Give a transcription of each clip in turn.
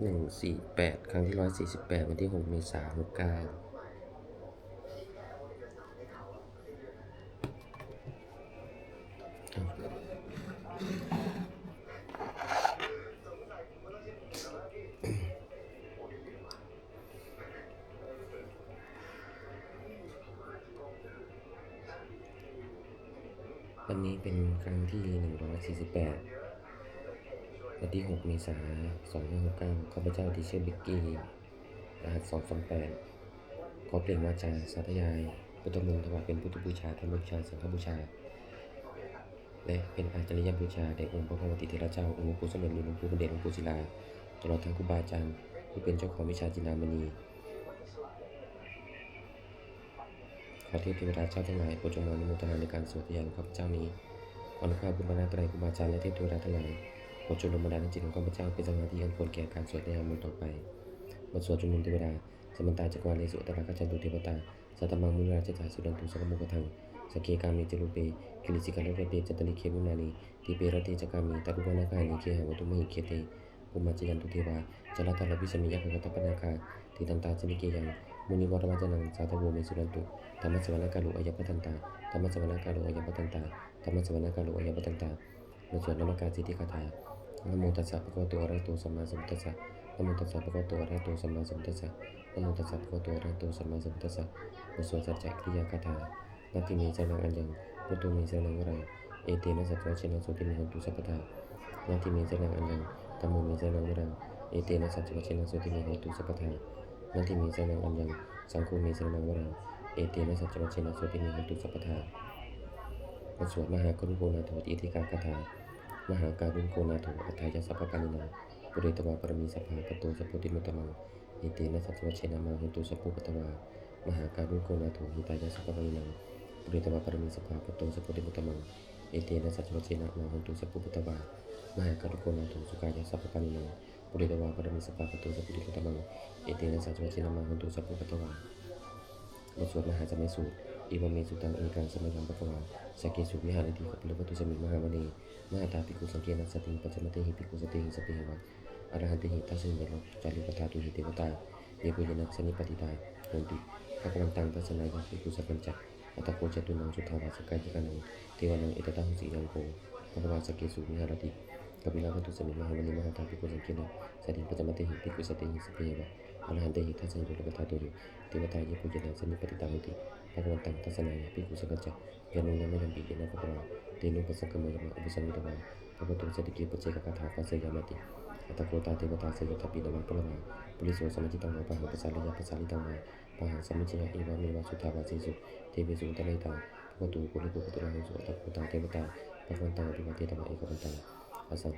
148ครั้งที่148วันที่6เมษายน69วันนี้เป็นครั้งที่148วันที่6เมษายน2569ข้าพเจ้าที่ชื่อบิกกี้รหัส228ขอเปล่งวาจาสาธยายพุทธมนต์ถวายเป็นพุทธบูชาธรรมบูชาสังฆบูชาและเป็นอาจาริยบูชาแด่องค์พระพรหมติเถระเจ้าองค์หลวงปู่สมเด็จหลวงปู่พระเดชหลวงปู่ศิลาตลอดทั้งครูบาอาจารย์ผู้เป็นเจ้าของวิชาจินดามณีขอเทพเทวดาเจ้าทั้งหลายโปรดจงมาอนุโมทนาในการสวดยานข้าพเจ้านี้ขออนุภาพบุญบารมีไตรครูบาอาจารย์และเทพเทวดาทั้งหลายโปรดจงดลบันดาลให้จิตของข้าพเจ้าเป็นสมาธิอันควรแก่การสวดยานมนต์ต่อไปบทสวดจุลเทวดาสมันตาจักรวาเลสุอัตตราคัจฉันตุเทวตาสัตตมังมุนีราชจาสุดันตุสังฆโมกทังสเกกามิจรูเปกิลิสิกาลเรเปจัตติเคมุนานีทีเปรติจักามิตารุวนาคานิเคหะวัตุมหิเคเตปุมาจยันตุเทวาจลตาลวิสมิยะภะคะตปนาคาทิตันตาจนิเกยังมุนิวรวจนังสาธโวเมสุรันตุธรรมสวรรคาโลอายปทันตาธรรมสวรรคาโลอายปทันตาธรรมสวรรคาโลอายปทันตาบทสวดนามการสิทธิคาถานะโมตัสสะภะคะวะโตอะระหะโตสัมมาสัมพุทธัสสะนะโมตัสสะภะคะวะโตอะระหะโตสัมมาสัมพุทธัสสะนะโมตัสสะภะคะวะโตอะระหะโตสัมมาสัมพุทธัสสะบทสวดสัจจะกิริยาคาถานาทิเมสรนังอัญญังพุทโธเมสรนังวรังเอเตนะสัจวัชนะโสติมิโหตุสัพพทานาทิเมสรนังอัญญังธัมโมเมสรนังวรังเอเตนะสัจวัชนะโสติมิโหตุสัพพทานาทิเมสรนังอัญญังสังโฆเมสรนังวรังเอเตนะสัจวัชนะโสติมิโหตุสัพพทาบทสวดมหากรุณโกนาโถอิทิกาคาถามหาการุณโกนาโถอัฏฐายสัพพปานินาปุเรตวาปรมีสัพพะปโตสัพพุติมุตตมังเอเตนะสัจวัชนะมาหุตุสัพพุปตวามหาการุณโกนาโถหิตายสัพพปานินังปุเรตวาปรมีสัพพะปโตสัพพุติมุตตมังเอเตนะสัจวัชนะมาหุตุสัพพุปตวามหาการุณโกนาโถสุขายสัพพปานินังปุเรตวาปรมีสัพพะปโตสัพพุติมุตตมังเอเตนะสัจวัชนะมาหุตุสัพพุปตวาบทสวดมหาสมัยสูตรอิวเมสุตังเอกังสมัยยังปะกวาสเกสุวิหารติขปิลวัตุสมิมหามณีมหาตาภิกขุสังเกนะสติปัจจมเตหิภิกขุสติหิสเปหวัตอรหันติหิทัสสิยโลจาริปตาตุหิเทวตาเยปุยนัสนิปติตาโหติภควันตังทัสนายะภิกขุสัพพัญจะอัตโกจตุนังสุทาวาสกายกันังเทวานังเอตตาหุสียังโกภควาสเกสุวิหารติกปิลวัตุสมิมหามณีมหาตาภิกขุสังเกนะสติปัจจมเตหิภิกขุสติหิสเปหวัตอรหันติหิทัสสิยโลปตาตุหิเทวตาเยปุยนัสนิปติตาโหติภควันตังทัสนายะภิกขุสัพพัญจะยานุยามะยัมปิเยนะภควาเตนุปัสสะกมะยมะอุปสัมมิตวาภควตุสติเกปเจกคาถาปัสสยามติอัตโกตาเทวตาเสยตปิดมาปรมาปุริโสสมัจิตังวะปะหังปัสสาริยะปัสสาริตังวะปะหังสมิจยะเอวะเมวะสุทาวาเสสุเทเวสุตะเลตาภควตุปุริโกปุตระหุสุอัตโกตาเทวตาภควันตังอภิวาเทตมะเอกวันตังอสัง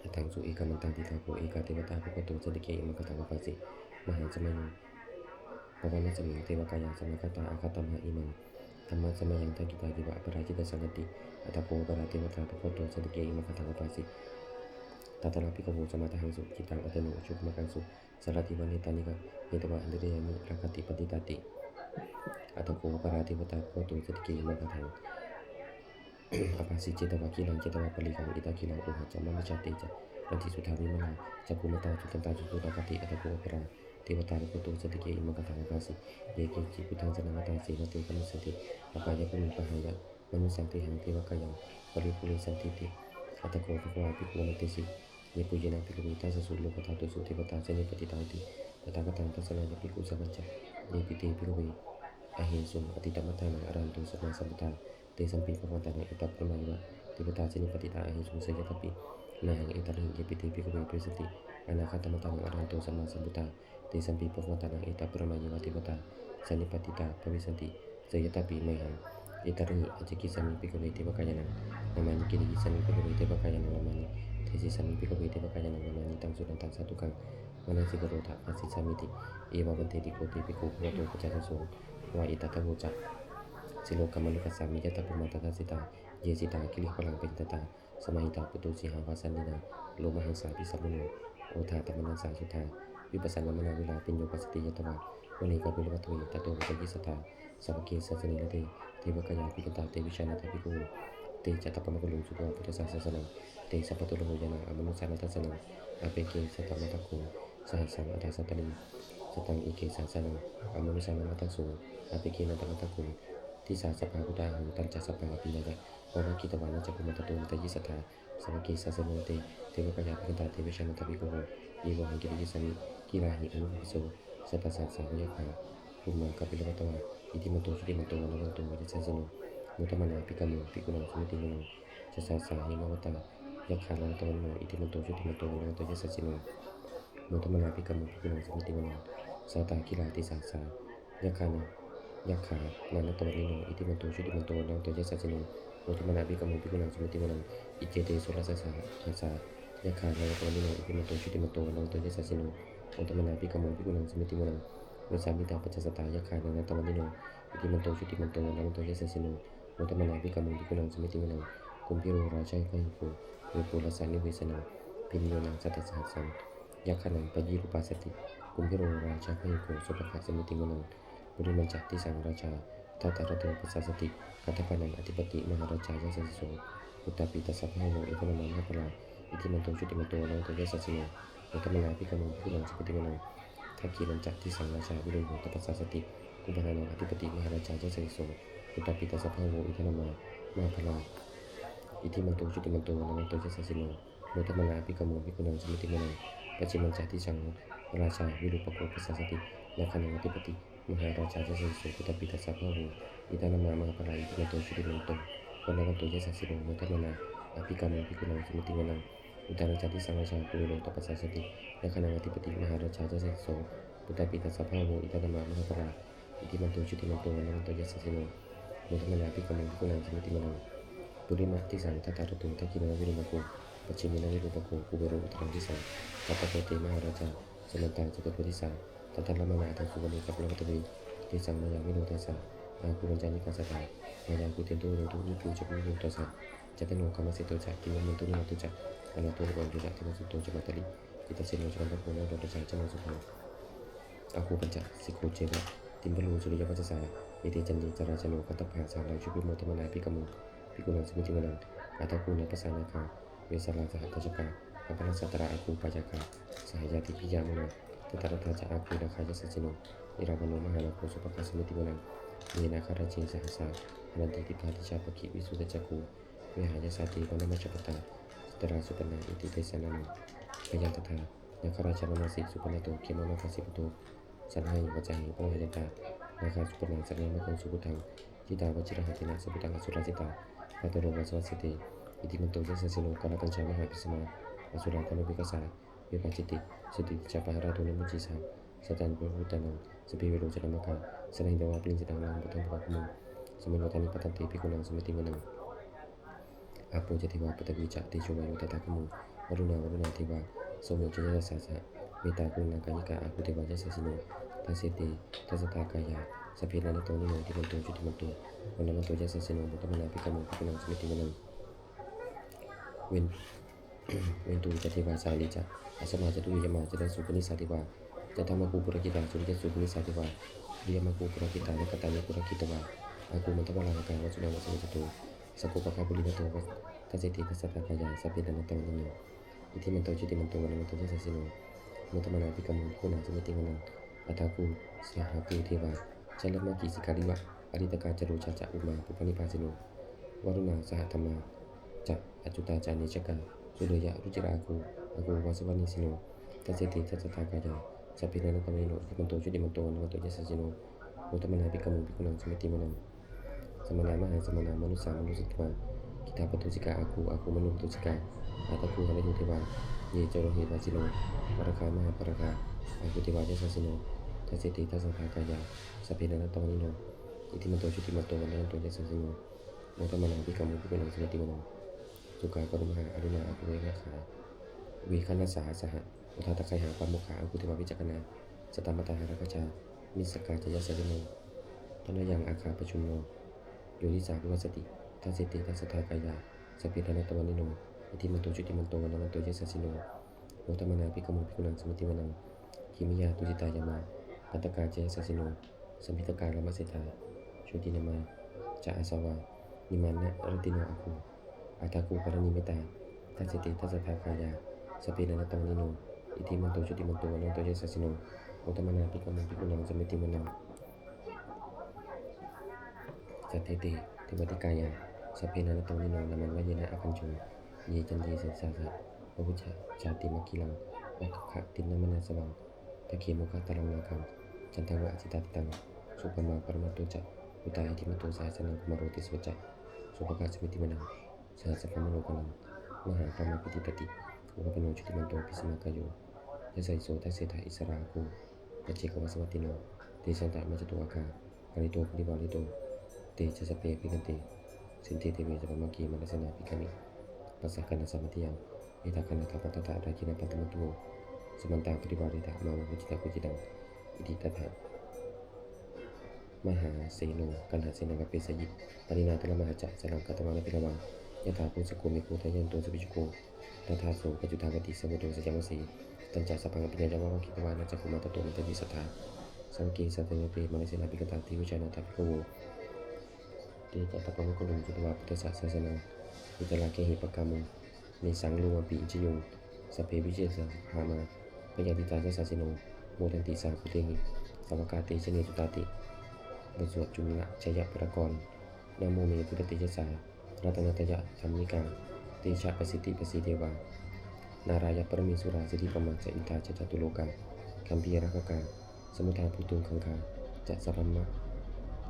อัตังสุเอกมันตังทิทาโกเอกาเทวตาภควตุสติเกอิมังคตังวะปัสสิมหังสมัยภวนาสมิงเทวกายาสมัคตาอาคตมะอิมังธรรมะสมัยยังทักิตากิวะอปราจิตสังกติอัตโกปราเทวตาภควตุสติเกอิมังคตังวะปัสสิตัตระภิกขโวสมาทังสุจิตังอัตโนชุกมะกังสุสารติวันเนตานิกะเนตวะอันเดเรยามิรักขติปฏิตาติอัตโกปราเทวตาภควตุสติเกอิมังคตังอภาสิเจตวะกิลังเจตวะปริกังอิตากิลังโอหัจจามะมิจฉาติจะนันทิสุทามิมนาจักขุมตาจุตันตาจุตุตากติอัตโกปราเทวตาภควตุสติเกอิมังคตังอภาสิเยเกจิพุทธังสนังตาเสวะเตกะมิสติอปายะปุมิปะหังยะมนุสันติหังเทวกายังปริปุริสันติติอัตโกภควาภิกขุมติสิเยปุยนะภิกขุวิทัสสุโลกธาตุสุเทวตาเสนิปติตาติตถาคตังทัสสนายะภิกขุสัพพัญจะเยปิเตภิกขุเวอหิสุอติตมัฏฐานังอรันตุสัมมาสัมพุทธาเตสัมปิภควันตังเอตัปปะมายวะเทวตาเสนิปติตาอหิสุเสยตปินาหังเอตังเยปิเตภิกขุเวตุสติอนาคตมัฏฐานังอรันตุสัมมาสัมพุทธาเตสัมปิภควันตังเอตัปปะมายวะเทวตาเสนิปติตาภวิสันติเสยตปิเมหังเอตังอจิกิสัมมิภิกขุเวเทวกายานังนามานิกิริสัมมิภิกขุเวเทวกายานังนามานิเทสิสัมมิภิกขุเวเทวกายานังนามานิตังสุนันตังสัตตุกังมนัสสิกโรธาอาสิสามิติเอวะวันเทติโกติภิกขุภวโตปัจจตัสโสวะอิตัตถะโวจะสิโลกามานุปัสสามิยะตะปุมาตตาสิตาเยสิตากิริพลังเป็นตตาสมัยตาปุตุสิหาวาสันนินาโลมหังสาภิสัมมโนโอทาตมนังสาสุทาวิปัสสนามนาเวลาปิญโยปัสสติยตวะวันนี้กบิลวัตถุตโตวิจยิสตาสัพเพสัสสนิละเตเทวกายาภิกตาเตวิชานาตภิกขุเต te jatapamakulung sudoa putra sasasanang te sapatulung yana amanusa natasanang apeke satamataku sahasang adasatali satang ike sasanang amanusa namatasu apeke natamataku tisa sapakudahu tanca sapapinyaga ora kita wana cakumatatu taji sata sabaki sasanante tewa kaya pikanta tewa shana tabiko iwa hangkiri sani kirahi anu biso sapasa sahuyaka Rumah kapilawatawa iti mantu sudi mantu wana mantu wajah sasino mutamana pikamu pikuna sumiti mono sasasa himawata yakhala tawano iti mantu sudi mantu wana mantu wajah sasino mutamana pikamu pikuna sumiti mono sata kila ati sasa yakhana yakha nana tawanino iti mantu sudi mantu wana mantu wajah sasino mutamana pikamu pikuna sumiti mono ijete sola sasa hasa yakha nana tawanino iti mantu sudi mantu wana mantu wajah sasino mutamana pikamu pikuna sumiti mono Bersabita pacasata yakana na tamanino iti manto shuti manto wana manto yasasino mutamana bikamu bikunang sumiti manang kumpiro raja kahipo wipo lasani wisana pinyo nang sata sahasang yakanang pajiru pasati kumpiro raja kahipo sopakat sumiti manang budi mencati sang raja tata ratu pasasati katapanan adipati maharaja yasasiso utapi tasaphawo ito naman hapala iti manto shuti manto wana manto yasasino mutamana bikamu bikunang sumiti manang Kaki mencati sang raja bilunggu tepat sasati kubanana adipati maharaja jasaiso tetapi tasapawo ita nama mahapala iti mantu cuti mantu wana mantu jasasino muta mana api kamu bikunang sumiti manang paci mencati sang raja bilupako pasasati yakana adipati maharaja jasaiso tetapi tasapawo ita nama mahapala iti mantu cuti mantu wana mantu jasasino muta mana api kamu bikunang sumiti manang Utara jati sang raja kulo tepat sasati yakana adipati maharaja jasaiso tetapi tasapawo ita nama mahapala iti mantu cuti mantu wana mantu jasasino muta mana api kamu bikunang sumiti manang Budi mati sang tata rutu taki mana wilumaku pacimi na wilumaku kubero utarang disa tata kote maharaja sementara jagat disa tata lama na atang subani kapula katabi disang maya winutasa aku menjani kasata maya aku tentu untuk lucu cepu winutasa jatano kama seto cak kini mentu ni matu cak ana tu ruang juga tina suto coba tali kita sino coba berpuna dan dosa cama suka aku pencak siko ceba timbal lucu dia baca saya ide janji cara jano kata bahasa lau cukup mau teman api kamu Pikunang sumiti manang ataku na pasana ka Biasalah jahat tajaka Apalagi satara aku pajaka Sahajati pija manang Tetara taja aku na kaya sasino Irawano mahalaku supaka sumiti manang Nina karaji sahasa Nanti tiba di siapa ki wisuda jaku Wihaya sati mana macam kata Setera supana iti desa nama Kaya tata Nakaraja manasi supana to Kima makasi betul Sanhai wajahi penghajata Naka supana sanhai makang subutang Cita wajirah hatina sebutang asura cita Atau waswasiti iti mantu jasasino kana kancama habisma asura tanu bikasa bipaciti seti capahara tunu mujisa satan berhutanang sepi welo maka selain dawa pilin sedang lang butang bukakumu semino tani patati pikunang sumiti manang apo jatiwa patabi cakti coba yo tatakumu waruna tiba somo jaya sasa mita kuna kanyika aku tiba jasasino tasiti tasata kaya Sapina na toni mo timantu cuti mantu Wana mantu jasa sino Buta manapi kamu Pikunang sumiti manang Wentu jati ba sa lica Asama jatu yama jatan subuni sati ba Jatama kupura kita Suri subuni sati ba Dia maku pura kita Nekatanya pura kita ba Aku mantap malang Kaya wasuna wasuna jatu Saku pakabuli na to Tasiti tasata kaya Sapina na toni mo Iti mantu cuti mantu Wana mantu jasa sino Buta manapi kamu Pikunang sumiti manang Ataku sahaku tiba Jalan maki sekali wak Arita kacaru caca uma Pupani pasino Waruna sahatama Cak acuta cani caka Sudaya rucira aku waswani sino Tasiti tacata kaya Sapina na tamino Ikimanto cudi manto Wana manto jasa sino Muta manabi kamu Pikunang sumiti manang Samana manusa tiba Kita patu jika aku menunggu jika Ataku halayu tiba Ye corohi basilo Paraka maha paraka Aku tiba jasa sino Tasiti tasata kaya Sapina na tamanino iti manto cuti manto wana manto jasa sino Muta mana api kamu pikunang sumiti manang Suka karumaha aruna aku wikana saha Muta takaya pamuka aku tiba bijakana Setamata hara kaca Misaka jaya sadino Tana yang aka pacunno Yolisa buwasati Tasiti tasata kaya Sapina na tamanino iti manto cuti manto wana manto jasa sino Muta mana api kamu pikunang sumiti manang Kimiya tujita yama Pataka jaya sasino Sampitaka lama seta Syuti nama Ca asawa Nimana retino aku อาตากูกรณีเมตตาทัศติทัศทากายาสเปนันตังนิโนอิติมันโตชุติมันโตอนันโตเยสัสสิโนโอตมนาภิกขุภิกขุนังสมิติมนังสัตเตติเทวติกายาสเปนันตังนิโนนามันวะเยนะอคัญจุเยจันเยสัสสะสะพระพุทธชาติมัคคิลังวัคคะตินนมนาสวังตะเคียมุขะตะลังนาคังจันทวะจิตตังสุปมาปรมัตโตจะอุตาอิติมัตโตสาสนังกุมารโรติสวจักสุภกะสมิติมนังสหัสสะพมโลกนังมหาพรหมปิติปติอุปปโนชุติมันโตปิสมากายโยยะไสโสทัสเสถาอิสราโกปัจเจกวะสวัตติโนเตสันตะมัจจตุอาคาปริโตปริวาริโตเตจะสเปภิกันเตสินเตเตเวจะปะมะกีมนัสนาภิกขามิปัสสะกันสัมมติยังเอตาคันธะปัตตะราคินะปัตตมัตโตสมันตาปริวาริตะมาวะจิตะกุจิตังอิติตถามหาเสโนกันหาเสนังกเปสยิปรินาตระมหาจักสลังกัตวานะพิรวังยะถาปุสโกมิโกทะยันโตสุปิจุโกตถาโสกัจจุทากติสมุโตสยามสีตัญจสัพพังปิญญาจาวะคิปวานะจักขุมาตโตมิตติสัทธาสังเกสัตเนเปมนิเสนาภิกตาติวิชานาตาภิกขโวเตจัตตะปังกุลุจุตวาพุทธศาสนาอุตลาเกหิปกามุในสังลูมปิอิจยุงสเพวิเชสหามาปยาติตาสัสสิโนโมทันติสาปุเตหิสาวกาเตชเนจุตาติบทสวดจุลชยประกรณ์นะโมเมพุทธติจสารัตนตยะธรรมิกาเตชะประสิทธิประสิเทวานารายะปรมิสุราสิทธิปมาจะอินทาจะจตุโลกาคัมภีรกกาสมุทาภูตุงคังคาจะสัพพมะ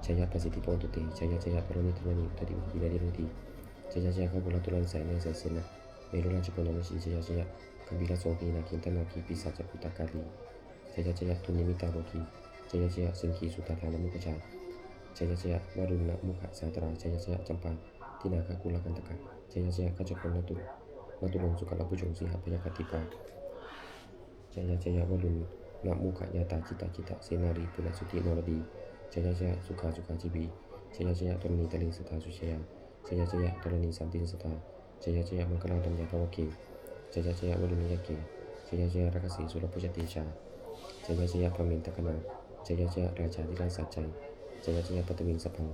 ชยประสิทธิปอนตุเตชยปรมิธรรมนิตติวินาริรุติชยข้าบุรุตุลันแสนในแสนเสนะเมรุราชปนมชีชยคัมภีรโสกีนาคินตนาคีปิศาจปุตตกาลีชยตุนิมิตาโรคีชยสิงคีสุตตานามุขชาชยวรุณมุขสาตราชยจำปาทินาคกุลกันตกะชยขจกนตุลงสุขลปุจงสีหพยคติปาชยวรุณมุขยาตาจิตเสนารีปุรสุตินรดีชยสุขาจิบีชยตรณีตลิงสตาสุชยาชยตรณีสันติสตาชยมังคลังตัญญาภวเกชยวรุณยเกชยรักษีสุรพุจติชาชยพระมินตกนาชยราชาธิราชสัจใจชยปัตตวิงสัพพัง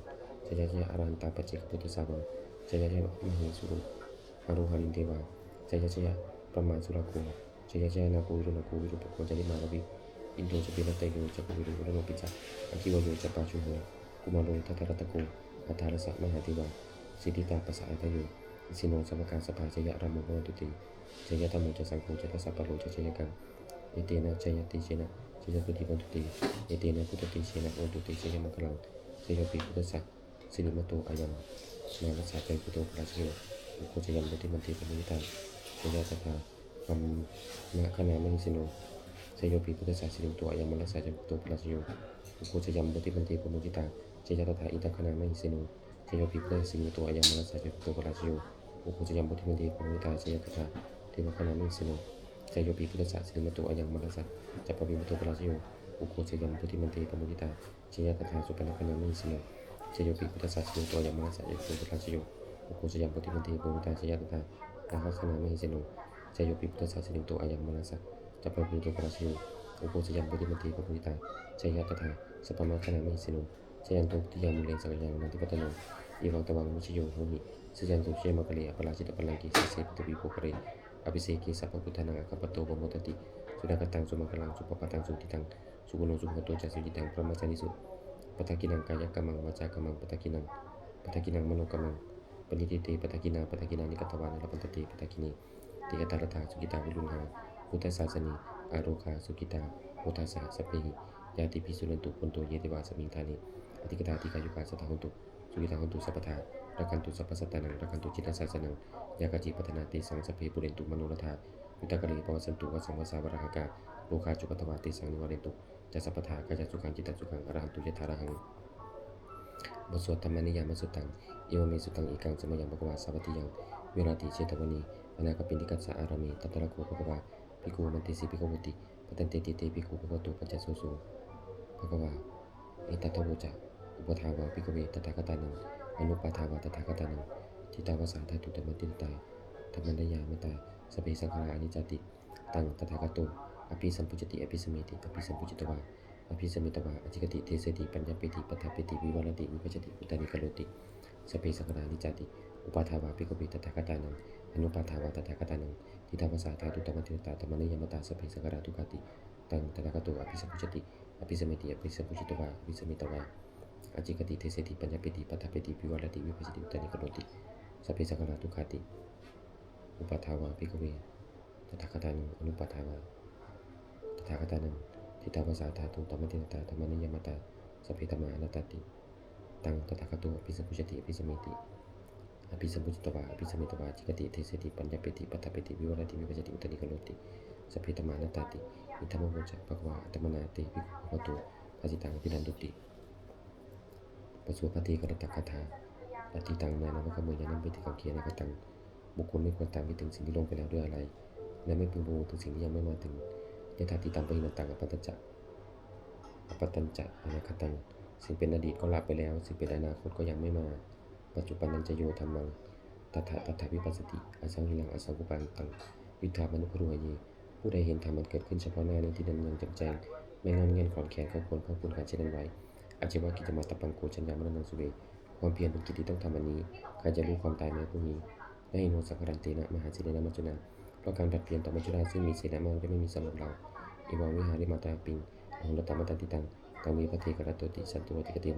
ชยอรันตาปัจเจกพุทธสาวังชยมหิสุรุหารุหารินเทวาชยประมาสุรโกชยนาโกวิรุณโกวิรุปโกจริมารวิอินโดจะเปรตโยจะกุวิรุวรโนปิจักอคิวโยจะปาชุโหกุมารโรทัตตรตโกอัฏฐารสะมหาเทวาสิทธิตาปัสสะอัตโยอิสิโนสัมภกาสภาชยรามุโหตุติชยธรรมโมจะสังโฆจะทัสสะปะโรจะชยกังเอเตนะชยติเชนะชยตุติปันตุติเอเตนะพุทธติเชนะโอตุติชยมังคลังชยปิพุทธสักสิริมโตอายังมารัสสะใจพุทโธปราชโยอุโคชยัมปติมันติปนิตังชยสัทธาคัมนะคณามหิสิโนชยปิพุทธสักสิริมโตอายังมารัสสะใจพุทโธปราชโยอุโคชยัมปติมันติปมุจิตังชยตถาอิตคณามหิสิโนชยปิพุทธสิริมโตอายังมารัสสะใจพุทโธปราชโยอุโคชยัมปติมันติปมุจิตังชยตถาเทวคณามหิสิโนชยปิพุทธสักสิริมโตอายังมารัสสะจัปปะวิมุตโตปราชโยอุโคชยัมปติมันติปมุจิตังชยตถาสุปนคณามหิสิโนชยปิพุทธสัจจิโตยามัสสะเยโตปราชโยอุโคชยัมปฏิมันติปุตตาชยตถาอาภคณามหิเสโนชยปิพุทธสัจจิโตอายังมัสสะจัปปะวิมุตโตปราชโยอุโคชยัมปฏิมันติปุตตาชยตถาสัพพมะคณามหิเสโนชยันโตติยามุเลสักยังนันติปัตโนอีวังตวังมุชโยโหหิสยันโตเชมะกะเลอปราชิตปลังกิเสปตวิโภคเรอภิเสกิสัพพพุทธานังอคัปปโตปโมตติสุดากตังสุมังคลังสุปปะตังสุติตังสุกุโนสุขโตจัสสุจิตังพระมัจจานิสุปทกินังกายกรรมังวาจากรรมังปทกินังมโนกรรมังปณิติเตปทกินานิกัตตวานะปันตติปทกินีติกตารถาสุกิตาวิรุณหาพุทธศาสนีอาโรคาสุกิตาโมทัสสะสเปหิยาติปิสุนันตุปุนโตเยติวาสมิงธานิอธิกตาติกายุกาสตาหุนตุสุกิตาหุนตุสัพพทารักันตุสัพพสัตตานังรักันตุจิตตศาสนังยากาจิปัฏนาติสังสเพปุเรนตุมโนรธายุตตะกะเลปวสันตุวสังวสาวรหกาโลคาจุกตวาติสังนิวเรนตุจะสัพพทากายสุขังจิตตสุขังอรหันตุยถาระหังบทสวดธรรมนิยามสุตังเอวเมสุตังอีกังสมยังภควาสาวัติยังเวราติเชตวนีอนาคปินทิกัสสะอารามีตัตตระโกภควาภิกขุมันติสิภิกขวติปตันเตติเตภิกขุภควโตปัจจโสโสภควาเอตัตถโวจะอุปทาวาภิกขเวตถาคตานังอนุปาทาวาตถาคตานังทิตาวสาธาตุตมติตาธรรมนิยามตาสเปสังขารานิจติตังตถาคโตอภิสัมพุจติอภิสเมติอภิสัมพุจิตวาอภิสมิตวาอจิกติเทเสติปัญญาปิติปัฏฐาปิติวิวัลติวิปัจจติอุตานิกโลติสเปสังขารานิจติ อุปาทาวาภิกขุตถาคตานังอนุปาทาวาตถาคตานังทิฏฐัสสะธาตุตมัจจิตาธรรมนิยมตาสเพสังขาราทุกขติตังตถาคโตอภิสัมพุชติอภิสมิติอภิสัมพุชิตวาอภิสมิตวาอจิกติเทเสติปัญญปิติปัฏฐปิติวิวัรติวิปัสสติอุตตนิโกโนติสเพสังขาราทุกขติอุปาทาวาภิกขุตถาคตานังอนุปาทาวาตถาคตานังทิฏฐัสสะธาตุตมัจจิตาธรรมนิยมตาสเพธัมมาอนัตติตังตถาคโตอภิสัมพุชติอภิสมิติอภิสัมพุจิตวาอภิสมิตวาจิกติเทเสติปัญญปิติปัฏฐปิติวิวัรติวิปัสสติอุตตนิโกโนติสเพธัมมานัตติอิทัมโมจะภควาอัตมนาเตภิกขุภวโตภาสิตังอภินันตุติปสุปฏิกรตคาถาปฏิตังนานาวกมยานัมปิติกังเคียนะกตังบุคคลไม่ควรตามคิดถึงสิ่งที่ล่วงไปแล้วด้วยอะไรและไม่พึงประมวลถึงสิ่งที่ยังไม่มาถึงยถาติตังปหินันตังอปัตตจะอนาคตังสิ่งเป็นอดีตก็ละไปแล้วสิ่งเป็นอนาคตก็ยังไม่มาปัจจุบันนันจะโยธรรมังตถาวิปัสสติอสังหิลังอสังกุปาหิตังวิธามนุปรุหยีผู้ใดเห็นธรรมมันเกิดขึ้นเฉพาะหน้าในที่นั้นยังจำแจ้งไม่งอนเงียนขอนแขนเข้าควรเข้าคุณการเช่นนั้นไว้อาชีวะกิจมาตปังโกชัญญามรณังสุเวความเพียรเป็นกิจที่ต้องทำอันนี้ใครจะรู้ความตายในพรุ่งนี้และเห็นโนสังขารเตนะมหาสิเนนะมัจจุนาเพราะการผัดเปลี่ยนต่อมัจจุราซึ่งมีเศษและมากจะไม่มีสำหรับเราอิวังวิหาริมาตาปิงอหุรตมัตติตังตังมีพระเทกรตติสันตุวติกติ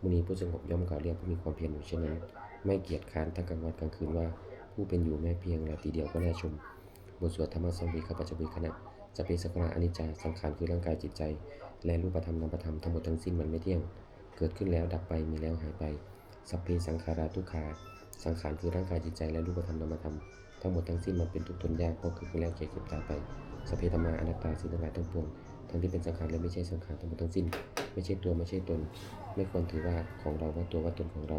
มุนีผู้สงบย่อมกล่าวเรียกผู้มีความเพียรอยู่เช่นนั้นไม่เกียจค้านทั้งกลางวันกลางคืนว่าผู้เป็นอยู่แม้เพียงนาทีเดียวก็น่าชมบทสวดธรรมสังวิคัปปัจจวิคณะจะเป็นสังขารอนิจจาสังขารคือร่างกายจิตใจและรูปธรรมนามธรรมทั้งหมดทั้งสิ้นมันไม่เที่ยงเกิดขึ้นแล้วดับไปมีแล้วหายไปสัพเพสังขาราทุกขาสังขารคือร่างกายจิตใจและรูปธรรมนามธรรมทั้งหมดทั้งสิ้นมันเป็นทุกข์ทนยากเพราะเกิดขึ้นแล้วแก่เจ็บตายไปสัพเพธัมมาอนัตตาสิ่งทั้งหลายทั้งปวงทั้งที่เป็นสังขารและไม่ใช่สังขารทั้งหมดทั้งสิ้นไม่ใช่ตัวไม่ใช่ตนไม่ควรถือว่าของเราว่าตัวว่าตนของเรา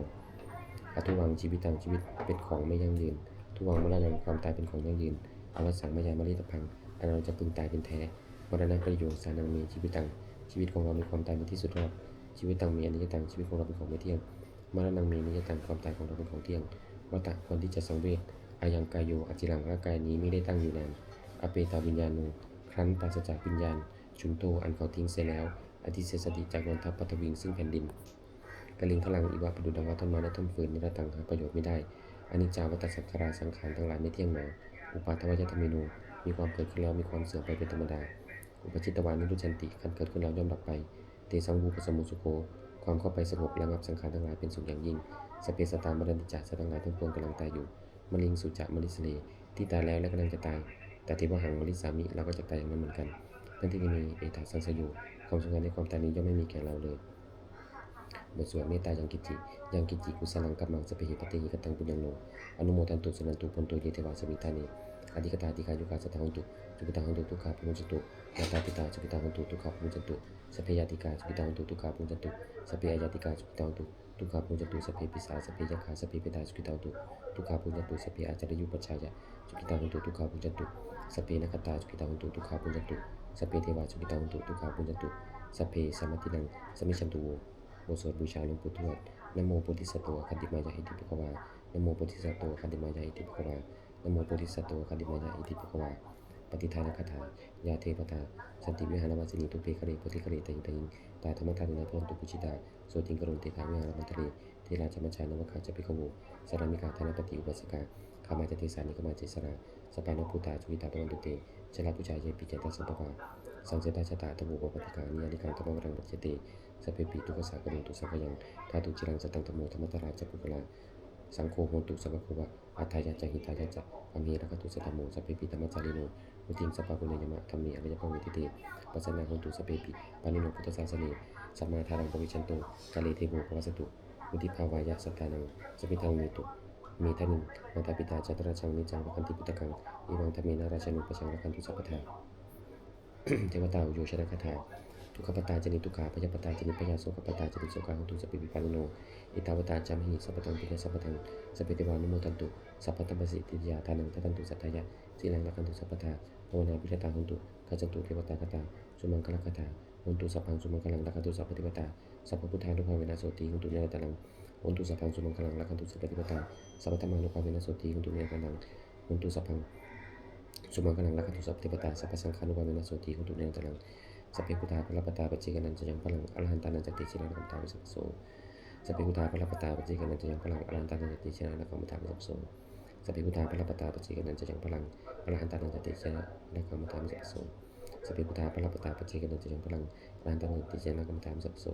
อทุวังชีวิตต่างชีวิตเป็นของไม่ยั่งยืนทุวังมรณะความตายเป็นของยั่งยืนอวสังมายามริตพังอันเราจะพึงตายเป็นแท้มรณะประโยชน์สานังมีชีวิตต่างชีวิตของเรามีความตายเป็นที่สุดรอดชีวิตต่างมีอนิจจตังชีวิตของเราเป็นของไม่เที่ยงมรณะมีอนิจจตังความตายของเราเป็นของเที่ยงวัฏฏะคนที่จะสังเวชอายังกายโยอจิรังร่างกายนี้ไม่ได้ตั้งอยู่นานอเปตาวิญญาณโนครั้นปราศจากวิญญาณชุนโตอันเขาทิ้งเสียแล้วอธิเสสติจากนนทปัตวิงซึ่งแผ่นดินกลิงพลังอีวะประดุจดังว่าต้นไม้และต้นฟืนนิรตังหาประโยชน์ไม่ได้อนิจจาวัฏสังขาราสังขารทั้งหลายไม่เที่ยงหนาอุปาทวยธรรมิโนมีความเกิดขึ้นแล้วมีความเสื่อมไปเป็นธรรมดาอุปจิตตวานิรุจันติขันเกิดขึ้นแล้วย่อมดับไปเตสังวูปสมุสุโกความเข้าไปสงบระงับสังขารทั้งหลายเป็นสุขอย่างยิ่งสเปสตามรณิจจสัตว์ทั้งหลายทั้งปวงกำลังตายอยู่มลิงสุจะมลิสเลที่ตายแล้วและกำลังจะตายแต่ที่ว่าหังมลิสามิเราก็จะตายอย่างนั้นเหมือนกันทั้งที่มีเอตาสังสยุความสำคัญในความตายนี้ย่อมไม่มีแก่เราเลยบทสวดเมตตายังกิจิกุสลังกัมมังสเปหิปเตหิกตังปุญญโนอนุโมทันตุสนันตุพนโตเยเทวาสมิทานีอธิกตาติกายุกาสตาหันตุจุปิตาหันตุทุกขาปุญจตุยาตาปิตาจุปิตาหันตุทุกขาปุญจตุสเพยติกาจุปิตาหันตุทุกขาปุญจตุสเพยติกาจุปิตาหันตุทุกขาปุญจตุสเพปิสาสเพยคาสเพเปตาจุปิตาหันตุทุกขาปุญจตุสเพอาจารยุปชายะจุปิตาหันตุทุกขาปุญจตุสเพนคตาจุปิตาหันตุทุกขาปุญจตุสเพเทวาจุปิตาหันตุทุกขาปุญจตุสเพสมัตินังสมิชันตุโวบทสวดบูชาหลวงปู่ทวดนะโมโพธิสัตว์คันติมายาอิติภควานะโมโพธิสัตว์คันติมายาอิติภควานะโมโพธิสัตว์คันติมายาอิติภควาปฏิทานคาถายาเทปตาสันติวิหารวาสินีทุเพคะเรโพธิคะเรตยิงตาธรรมทานุนาพรตุปุจิตาโสติงกรุณเตถาวิหารมันทะเลเทราชมัญชานวคาจะพิขโวสรามิกาธนปฏิอุปสกาขามาจเทสานิกมาเจสราสปานพุตาจุวิตาปวันตุเตชลาปุจายเยปิเจตสัมปภาสังเสตาชตาตบุปปฏิกานิยานิการตมวรังปัจเจเตสเปปิตุกสากรุตุสัพยังธาตุจิรังสตังธโมธรรมตราจักกุกลาสังโฆโหตุสัพพะวะอัฏฐายะจหิตายะจะอเมรคตุสัตโมสเปปิธรรมจาริโนมุติมสัพพะปุเนยมะธรรมีอริยภเวทิเตปัสสนาโหตุสเปปิปานิโนพุทธศาสเนสัมมาทารังปวิชันโตกาเลเทโวภวสตุมุติภาวายะสัตตานังสปิทังเมตุเมทานิมาตาปิตาจัตระชังนิจังวัคันติพุทธกังอิวังธเมนะราชนุปชังวัคันตุสัพพทา เทวตาอุโยชนะคาถาทุกขปตาจนิทุกขาพยปตาจนิพยาโสขปตาจนิโสกาหุตุสปิปิปานิโนอิตาวตาจามหิสัพพตังปิเนสัพพตังสเปติวานุโมทันตุสัพพตัมปสิติยาทานังทัตันตุสัตตายะสีลังละกันตุสัพพทาโภนาภิรตาหุตุกัจจตุเทวตาคาถาสุมังคลคาถาหุตุสัพพังสุมังคลังละกันตุสัพพติวตาสัพพพุทธานุภาเวนะโสติหุตุเนรตลังหุตุสัพพังสุมังคลังละกันตุสัพพติวตาสัพพธรรมานุภาเวนะโสติหุตุเนรตลังหุตุสัพพังสุมังคลังละกันตุสัพพติวตาสัพพสังฆานุภาเวนะโสติหุตุเนรตลังสเปพุทธาพระปตาปจิกนันจะยังพลังอรหันตานันจติชิรังคันตาวิสัสโส สัพพิพุทธาพระปตาปัจเจกนันจะยังพลังอรหันตานันติเชนะและกรรมฐานสัพโสสัพพิพุทธาพระปตาปัจเจกนันจะยังพลังอรหันตานันติเชนะและกรรมฐานสัพโสสัพพิพุทธาพระปตาปัจเจกนันจะยังพลังอรหันตานันติเชนะและกรรมฐานสัพโส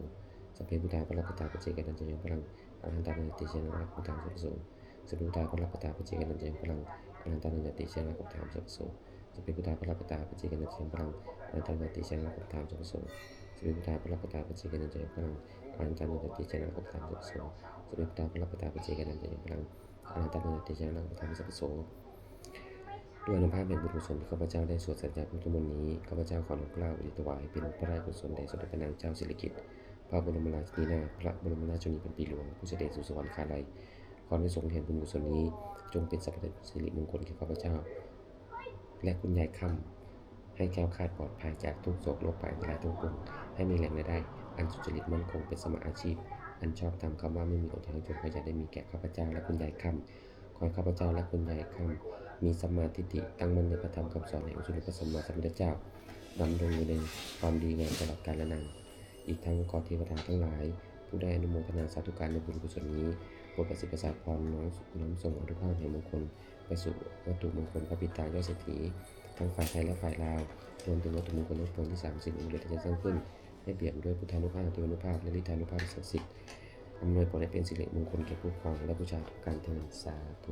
สัพพิพุทธาพระปตาปัจเจกนันจะยังพลังอรหันตานันติเชนะและกรรมฐานสัพโสสัพพิพุทธาพระปตาปัจเจกนันจะยังพลังอรหันตานันติเชนะและกรรมฐานสัพโสสัพพิพุทธาพระปตาปัจเจกนันจะยังพลังอรหันตานันติเชนะและกรรมฐานสัพโสสัพพิพุทธาพระปตาปัจเจกนันจะยังพลังอรหันตานันติเชนะและกรรมฐานสัพโสสัพพิพุทธาพระปตาปัจเจกนันจะยังพลังอรหันตานันติเชนะและกรรมฐานสัพโสด้วยอนุภาพแห่งบุญกุศลที่ข้าพเจ้าได้สวดสัจจะพุทธมนต์นี้ข้าพเจ้าขอน้อมเกล้าอุทิศถวายเป็นพระราชกุศลแด่สมเด็จพระนางเจ้าสิริกิติ์พระบรมราชินีนาถพระบรมราชชนนีพันปีหลวงผู้เสด็จสู่สวรรคาลัยขอให้ทรงแห่งบุญกุศลนี้จงเป็นสัพพะสิริมงคลแก่ข้าพเจ้าและคุณยายค่ำให้แคล้วคลาดปลอดภัยจากทุกโศกโรคภัยอันตรายทั้งปวงให้มีแหล่งรายได้อันสุจริตมั่นคงเป็นสมอาชีพอันชอบธรรมคำว่าไม่มีอดทนจนก็จะได้มีแก่ข้าพเจ้าและคุณยายค่ำขอให้ข้าพเจ้าและคุณยายค่ำมีสัมมาทิฏฐิตั้งมั่นในพระธรรมคำสอนแห่งองค์สมเด็จพระสัมมาสัมพุทธเจ้าดำรงอยู่ในความดีงามตลอดกาลและนานอีกทั้งขอเทวดาทั้งหลายผู้ได้อนุโมทนาสาธุการในบุญกุศลนี้โปรดประสิทธิ์ประสาทพรน้อมส่งอนุภาพแห่งมงคลไปสู่วัตถุมงคลพระปิตายอดเศรษฐีทั้งฝ่ายไทยและฝ่ายลาวรวมถึงวัตถุมงคลทั้งปวงที่30องค์เดียวจะสร้างขึ้นให้เปี่ยมด้วยพุทธานุภาพเทวานุภาพและฤทธานุภาพศักดิ์สิทธิ์อำนวยผลให้เป็นสิริมงคลแก่ผู้ครองและผู้ชาทุกการเทินสาธุ